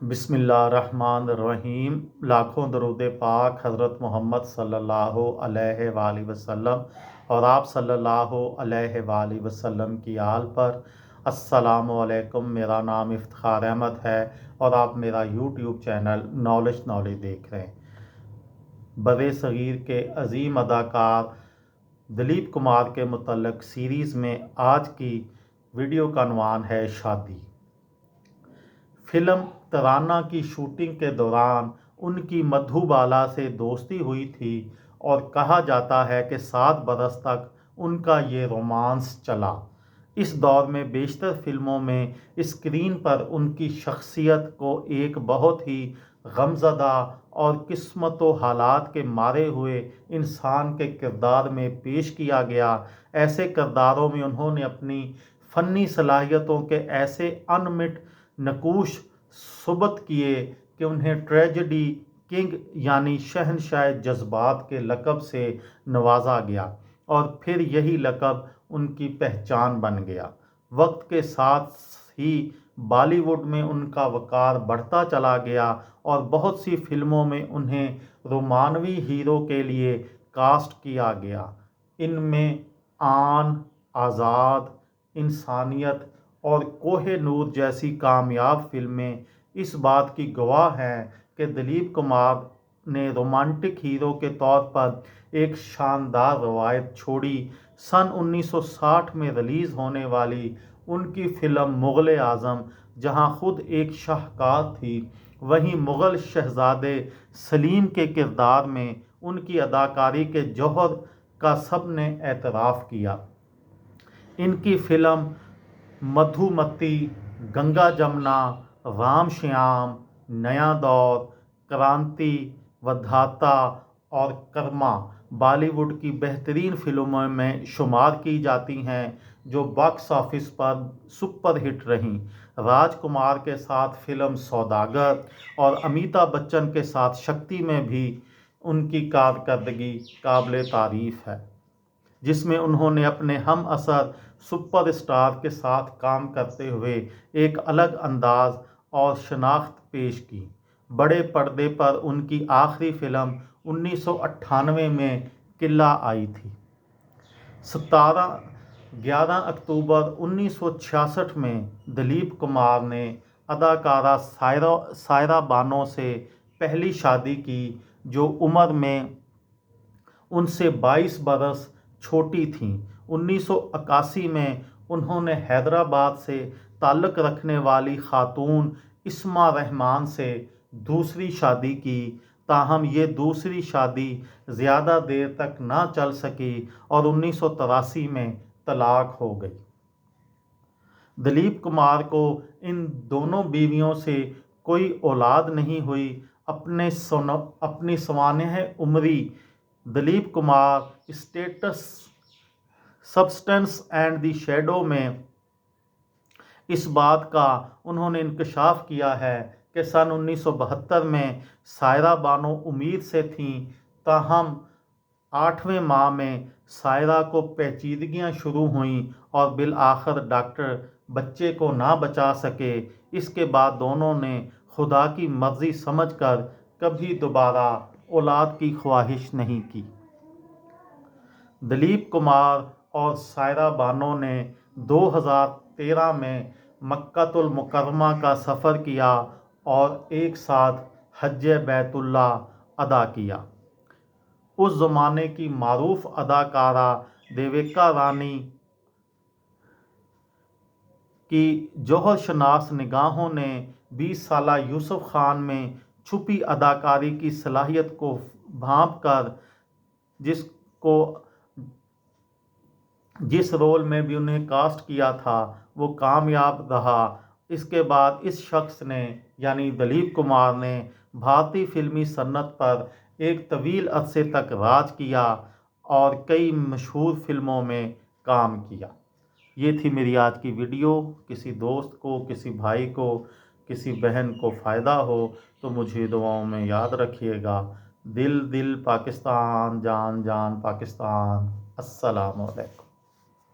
बिस्मिल्लाहिर्रहमानिर्रहीम। लाखों दरूद पाक हज़रत मोहम्मद सल्लल्लाहु अलैहि वालैहि वसल्लम और आप सल्लल्लाहु अलैहि वालैहि वसल्लम की आल पर। अस्सलामु अलैकुम। मेरा नाम इफ्तिखार अहमद है और आप मेरा यूट्यूब चैनल नॉलेज देख रहे हैं। बड़े सगीर के अजीम अदाकार दिलीप कुमार के मुतल्लिक़ सीरीज़ में आज की वीडियो का अनवान है शादी। फिल्म तराना की शूटिंग के दौरान उनकी मधुबाला से दोस्ती हुई थी और कहा जाता है कि 7 बरस तक उनका ये रोमांस चला। इस दौर में बेशतर फिल्मों में स्क्रीन पर उनकी शख्सियत को एक बहुत ही गमज़दा और किस्मत व हालात के मारे हुए इंसान के किरदार में पेश किया गया। ऐसे किरदारों में उन्होंने अपनी फ़नी सलाहियतों के ऐसे अनमिट नकूश सुबत किए कि उन्हें ट्रेजेडी किंग यानी शहनशाह जज्बात के लक़ब से नवाजा गया और फिर यही लक़ब उनकी पहचान बन गया। वक्त के साथ ही बॉलीवुड में उनका वक़ार बढ़ता चला गया और बहुत सी फिल्मों में उन्हें रोमानवी हीरो के लिए कास्ट किया गया। इनमें आन, आज़ाद, इंसानियत और कोहे नूर जैसी कामयाब फिल्में इस बात की गवाह हैं कि दिलीप कुमार ने रोमांटिक हीरो के तौर पर एक शानदार रवायत छोड़ी। सन 1960 में रिलीज़ होने वाली उनकी फ़िल्म मुग़ल आज़म जहां खुद एक शाहकार थी, वहीं मुग़ल शहज़ादे सलीम के किरदार में उनकी अदाकारी के जौहर का सब ने एतराफ़ किया। इनकी फ़िल्म मधुमती, गंगा जमुना, राम श्याम, नया दौर, क्रांति, विधाता और कर्मा बॉलीवुड की बेहतरीन फिल्मों में शुमार की जाती हैं जो बॉक्स ऑफिस पर सुपरहिट रहीं। राजकुमार के साथ फिल्म सौदागर और अमिताभ बच्चन के साथ शक्ति में भी उनकी कारकर्दगी काबिल तारीफ़ है, जिसमें उन्होंने अपने हम असर सुपरस्टार के साथ काम करते हुए एक अलग अंदाज और शनाख्त पेश की। बड़े पर्दे पर उनकी आखिरी फिल्म 1998 में किला आई थी। 11 अक्टूबर 1966 में दिलीप कुमार ने अदाकारा सायरा बानो से पहली शादी की, जो उम्र में उनसे 22 बरस छोटी थीं। 1981 में उन्होंने हैदराबाद से ताल्लुक़ रखने वाली खातून इस्मा रहमान से दूसरी शादी की, ताहम ये दूसरी शादी ज़्यादा देर तक ना चल सकी और 1983 में तलाक हो गई। दिलीप कुमार को इन दोनों बीवियों से कोई औलाद नहीं हुई। अपनी सवानह उम्री Dilip Kumar status substance and the shadow में इस बात का उन्होंने इंकशाफ किया है कि सन 1972 में सायरा बानो उम्मीद से थीं, ताहम 8वें माह में सायरा को पेचीदगियां शुरू हुईं और बिल आखिर डॉक्टर बच्चे को ना बचा सके। इसके बाद दोनों ने खुदा की मर्ज़ी समझकर कभी दोबारा औलाद की ख्वाहिश नहीं की। दिलीप कुमार और सायरा बानो ने 2013 में मक्कातुल मुकर्रमा का सफ़र किया और एक साथ हज्जे बैतुल्ला अदा किया। उस ज़माने की मारूफ अदाकारा देविका रानी की जौहर शनास निगाहों ने 20 साला यूसुफ खान में छुपी अदाकारी की सलाहियत को भांप कर जिस रोल में भी उन्हें कास्ट किया था वो कामयाब रहा। इसके बाद इस शख्स ने यानी दिलीप कुमार ने भारतीय फिल्मी सन्नत पर एक तवील अरसे तक राज किया और कई मशहूर फिल्मों में काम किया। ये थी मेरी आज की वीडियो। किसी दोस्त को, किसी भाई को, किसी बहन को फ़ायदा हो तो मुझे दुआओं में याद रखिएगा। दिल दिल पाकिस्तान, जान जान पाकिस्तान। अस्सलामु अलैकुम।